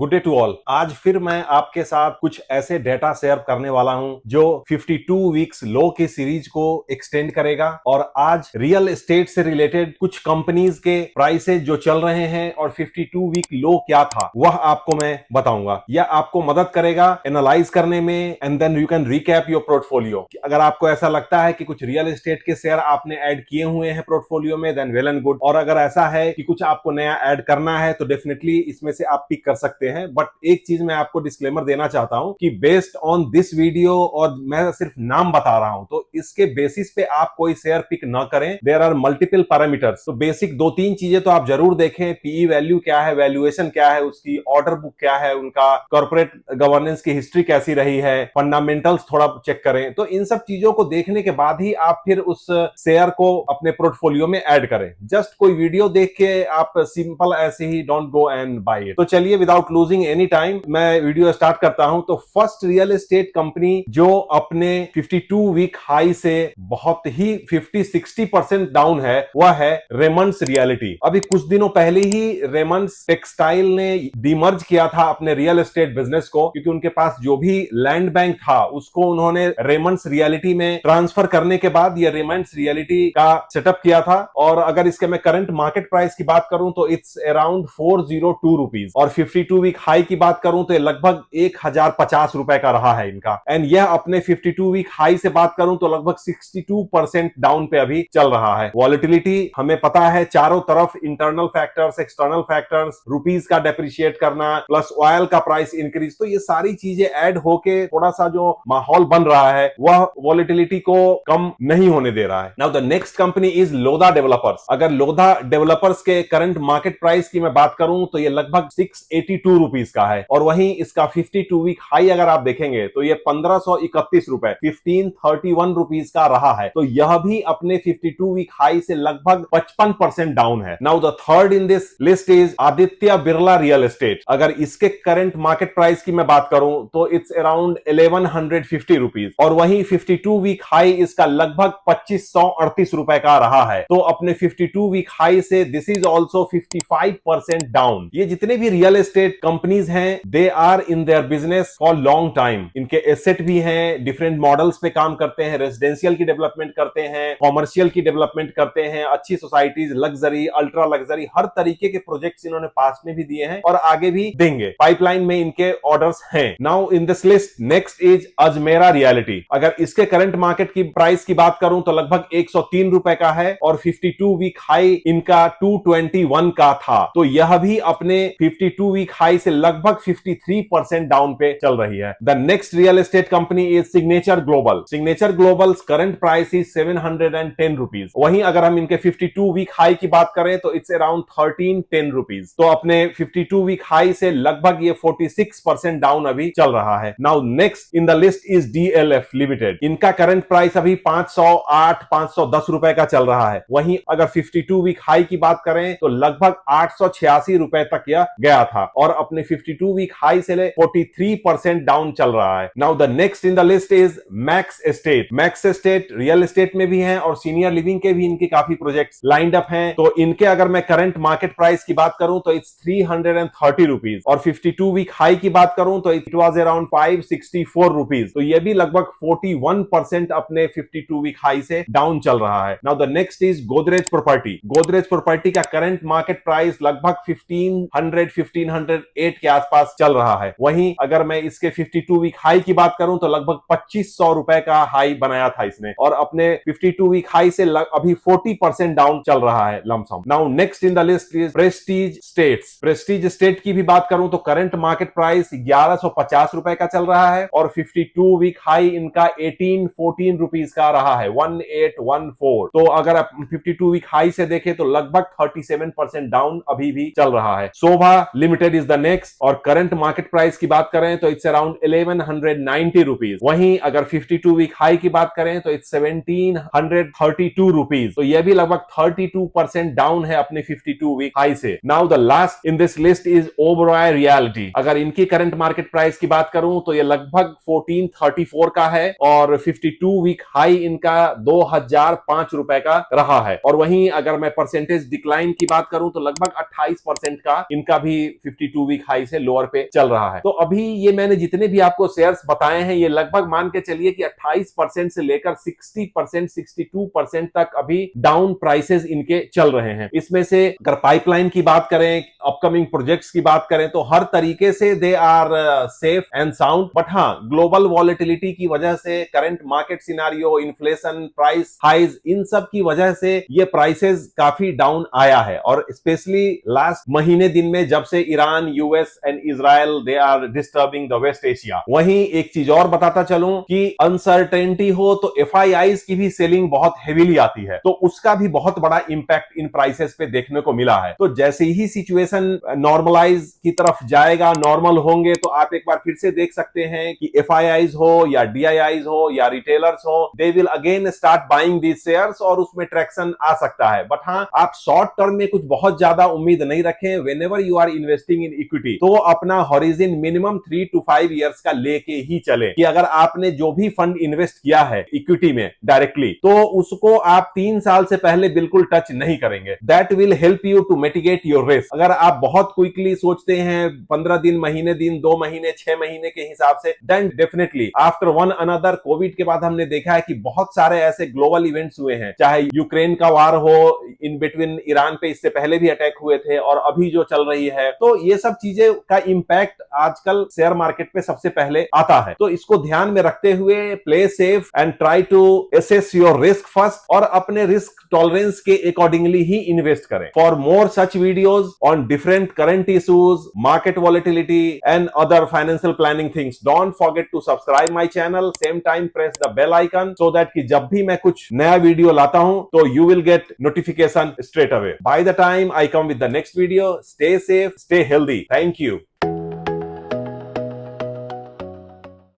Good day to all. आज फिर मैं आपके साथ कुछ ऐसे डेटा शेयर करने वाला हूं जो 52 वीक्स लो की सीरीज को एक्सटेंड करेगा और आज रियल एस्टेट से रिलेटेड कुछ कंपनीज के प्राइसेस जो चल रहे हैं और 52 वीक लो क्या था वह आपको मैं बताऊंगा। यह आपको मदद करेगा एनालाइज करने में and then you can recap your portfolio. अगर आपको ऐसा लगता है कि कुछ रियल एस्टेट के शेयर आपने ऐड किए हुए हैं पोर्टफोलियो में देन वेल एंड गुड, और अगर ऐसा है कि कुछ आपको नया ऐड करना है तो डेफिनेटली इसमें से आप पिक कर सकते हैं। बट एक चीज मैं आपको डिस्क्लेमर देना चाहता हूं कि बेस्ड ऑन दिस वीडियो, और मैं सिर्फ नाम बता रहा हूं, तो इसके बेसिस पे आप कोई शेयर पिक ना करें। There are multiple parameters. तो बेसिक दो तीन चीजें तो आप जरूर देखें। पीई वैल्यू क्या है, वैल्यूएशन क्या है उसकी, ऑर्डर बुक क्या है उनका, कॉर्पोरेट गवर्नेंस की हिस्ट्री कैसी रही है, फंडामेंटल्स थोड़ा चेक करें। तो इन सब चीजों को देखने के बाद ही आप फिर उस शेयर को अपने पोर्टफोलियो में ऐड करें। जस्ट कोई वीडियो देख के आप सिंपल ऐसे ही don't go and buy it. तो चलिए विदाउट लूजिंग एनी टाइम मैं वीडियो स्टार्ट करता हूं। तो फर्स्ट रियल एस्टेट कंपनी जो अपने 52 वीक हाई से बहुत ही 50-60% डाउन है वह है रेमंड्स रियलिटी। अभी कुछ दिनों पहले ही रेमंड्स टेक्सटाइल ने डीमर्ज किया था अपने रियल एस्टेट बिजनेस को, क्योंकि उनके पास जो भी लैंड बैंक था उसको उन्होंने रेमंड्स रियलिटी में ट्रांसफर करने के बाद ये रेमंड्स रियलिटी का सेटअप किया था। और अगर इसके मैं करंट मार्केट प्राइस की बात करूं तो इट्स अराउंड 402 रुपीज, और 52 वीक हाई की बात करूं तो लगभग 1050 रुपए का रहा है इनका। एंड यह अपने 52 वीक हाई से बात करूं तो लगभग 62% डाउन पे अभी चल रहा है। वॉलेटिलिटी हमें पता है चारों तरफ, internal factors, external factors, rupees का डेप्रिशिएट करना प्लस ऑयल का प्राइस इंक्रीज, तो ये सारी चीजें ऐड होके थोड़ा सा जो माहौल बन रहा है वह वॉलेटिलिटी को कम नहीं होने दे रहा है। Now the next company is Lodha developers. अगर लोधा डेवलपर्स के करंट मार्केट प्राइस की मैं बात करूं तो ये लगभग 682 रुपीज का है, और वहीं इसका 52 वीक हाई अगर आप देखेंगे तो ये 1531 रुपए 1531 रुपीज का रहा है। तो यह भी अपने 52 वीक हाई से लगभग 55% डाउन है। Now the third in this list is Aditya Birla real estate. अगर इसके करंट मार्केट प्राइस की मैं बात करूं तो इट्स अराउंड 1150 रुपीज, और वहीं 52 वीक हाई इसका लगभग 2538 रुपए का रहा है। तो अपने 52 वीक हाई से दिस इज ऑल्सो 55% डाउन। ये जितने भी रियल एस्टेट कंपनीज हैं they are in their business for long time. इनके एसेट भी हैं, डिफरेंट मॉडल्स पे काम करते हैं, रेजिडेंशियल की डेवलपमेंट करते हैं, कॉमर्शियल की डेवलपमेंट करते हैं, अच्छी सोसाइटीज, लग्जरी, अल्ट्रा लग्जरी, हर तरीके के प्रोजेक्ट्स इन्होंने पास्ट में भी दिए हैं और आगे भी देंगे। पाइपलाइन में इनके ऑर्डर्स हैं। Now in this list next is Ajmera reality. अगर इसके करंट मार्केट की प्राइस की बात करूं तो लगभग 103 रुपए का है, और 52 वीक हाई इनका 221 का था। तो यह भी अपने 52 वीक हाई से लगभग 53% डाउन पे चल रही है। The next real estate company is signature global. Signature global current price is 710 rupees. वहीं अगर हम इनके 52 वीक हाई की बात करें तो इट्स अराउंड 1310 रुपीज। तो अपने 52 वीक हाई से लगभग ये 46% डाउन अभी चल रहा है। Now next in the list is DLF limited. इनका करंट प्राइस अभी 510 रुपए का चल रहा है। वहीं अगर 52 वीक हाई की बात करें तो लगभग 886 रुपए तक यह गया था, और अपने 52 वीक हाई से 43% डाउन चल रहा है। Now the next in the list is max estate. Max estate real estate में भी हैं और सीनियर लिविंग के भी इनके काफी प्रोजेक्ट्स लाइंड अप हैं। तो इनके अगर मैं करंट मार्केट प्राइस की बात करूं तो इट्स 330 रुपीज, और 52 वीक हाई की बात करूं तो इट वाज अराउंड 564 रुपीज। तो यह भी लगभग 41% अपने 52 वीक हाई से डाउन चल रहा है। Now the next is Godrej property. Godrej property का करंट मार्केट प्राइस लगभग 1508 के आसपास चल रहा है। वहीं अगर मैं इसके 52 वीक हाई की बात करूं तो लगभग 2500 रुपए का हाई बनाया था इसने, और अपने 52 वीक हाई से अभी 40% डाउन चल रहा है lump sum. Now next in the list is Prestige Estates. Prestige state की भी बात करूं तो करंट मार्केट प्राइस 1150 रुपए का चल रहा है, और 52 वीक हाई इनका 1814 रुपीज का रहा है, 1814। तो अगर आप 52 वीक हाई से देखें तो लगभग 37% डाउन अभी भी चल रहा है। शोभा लिमिटेड इज द नेक्स्ट, और करंट मार्केट प्राइस की बात करें तो इट्स अराउंड 1190 रुपीज। वहीं अगर 52 वीक हाई की बात करें तो इट्स 1732 रुपीज। तो यह भी लगभग 32% डाउन है अपने 52 वीक हाई से। Now the last in this list is Oberoi reality. अगर इनकी करंट मार्केट प्राइस की बात करूं तो यह लगभग 1434 का है, और 52 वीक हाई इनका 2005 रुपए का रहा है। और वहीं अगर मैं परसेंटेज डिक्लाइन की बात करूं तो लगभग 28% का इनका भी 52 वीक वीक हाई से लोअर पे चल रहा है। तो अभी ये मैंने जितने भी आपको शेयर्स बताए हैं, ये लगभग मान के चलिए कि 28% से लेकर 60%, 62% तक अभी डाउन प्राइसेस इनके चल रहे हैं। इसमें से अगर पाइपलाइन की बात करें, अपकमिंग प्रोजेक्ट्स की बात करें, तो हर तरीके से they are safe and sound. But हाँ, ग्लोबल वॉलेटिलिटी की वजह से, current market scenario, inflation, price hikes, इन सब की वजह से ये प्राइसेस काफी डाउन आया है। और स्पेशली लास्ट महीने दिन में जब से Iran, US and Israel they are disturbing the West Asia. वहीं एक चीज और बताता चलूं कि अनसर्टेनिटी हो तो एफआईआईज की भी सेलिंग बहुत हेवीली आती है, तो उसका भी बहुत बड़ा इंपैक्ट इन प्राइसेस पे देखने को मिला है। तो जैसे ही सिचुएशन नॉर्मलाइज की तरफ जाएगा, नॉर्मल होंगे, तो आप एक बार फिर से देख सकते हैं कि एफआईआईज हो या डीआईआईज हो या रिटेलर्स हो, they will again start buying these shares और उसमें ट्रैक्शन आ सकता है। बट हाँ, आप शॉर्ट टर्म में कुछ बहुत ज्यादा उम्मीद नहीं रखें। Whenever you are investing in equity, तो अपना हॉरिजन मिनिमम 3 to 5 इयर्स का लेके ही चले, कि अगर आपने जो भी फंड इन्वेस्ट किया है इक्विटी में डायरेक्टली, तो उसको आप 3 साल से पहले बिल्कुल टच नहीं करेंगे। That will help you to mitigate your risk. अगर आप बहुत क्विकली सोचते हैं 15 दिन, महीने दिन, 2 महीने, 6 महीने के हिसाब से, then definitely after one another, Covid के बाद हमने देखा है कि बहुत सारे ऐसे ग्लोबल इवेंट्स हुए हैं, चाहे यूक्रेन का वार हो, इन बिटवीन ईरान पे इससे पहले भी अटैक हुए थे, और अभी जो चल रही है, तो ये सब चीजें का इंपैक्ट आजकल शेयर मार्केट पे सबसे पहले आता है। तो इसको ध्यान में रखते हुए play safe and try to assess your risk first, और अपने रिस्क टॉलरेंस के अकॉर्डिंगली ही इन्वेस्ट करें। For more such videos on different current issues, market volatility and other financial planning things, don't forget to subscribe my channel, same time press the bell icon, so that कि जब भी मैं कुछ नया video लाता हूं तो you will get notification straight away. By the time I come with the next video, stay safe, stay healthy. Thank you.